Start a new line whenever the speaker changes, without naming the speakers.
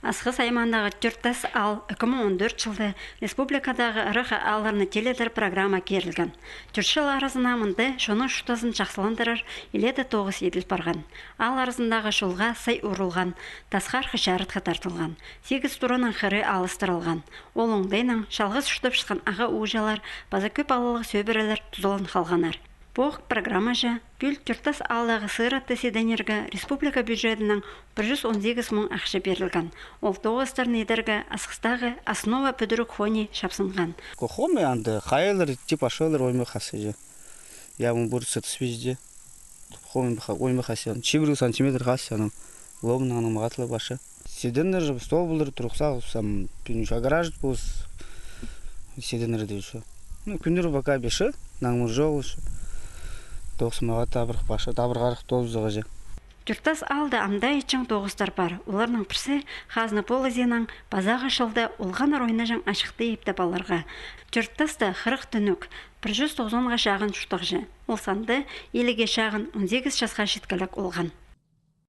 Асқыс аймандағы түрттас ал 2014 жылды республикадағы ырық аларны теледір программа керілген. Түртшіл арызына мұнды шоның шутасын жақсыландырыр еледі 9 еділ барған. Ал арызындағы шулға сай урылған, тасқар қышарытқа тартылған. 8 туранын қыры алыстырылған. Ол оңдайның шалғыз шутып шыққан аға уғжалар, база көп алылық сөбірілер тұзылын қалғанар. Бұл программа жа күл түртас алдағы сыйратты седенерге республика бюджетінің 118 мың ақша берілген. Ол 9 недерге асқыстағы основа пөдірік хони шапсынған.
Хоме анды қайылыр типа шылыр оймы қасы же. Ямын бұрысы түспежде. Хоме оймы қасы. 4 сантиметр қасы. Лобының аның мағатылы башы. Седенер же стол бұлдыр тұрықса ұсам. Пенюш агараж бұл седенер дейші. Күндір бака беші. Наңмыр жоғышы. Тоқсымаға табырық башы, табырғарық толызығы же.
Түртас алды амдай için тоғыстар бар. Оларның бірсі қазны полызенің базағы шылды олған оройны жан ашықты епті баларға. Түртасты 40 түнік 190-ға шағын шұтық же. Ол санды еліге шағын 18 жасқа шеткілік олған.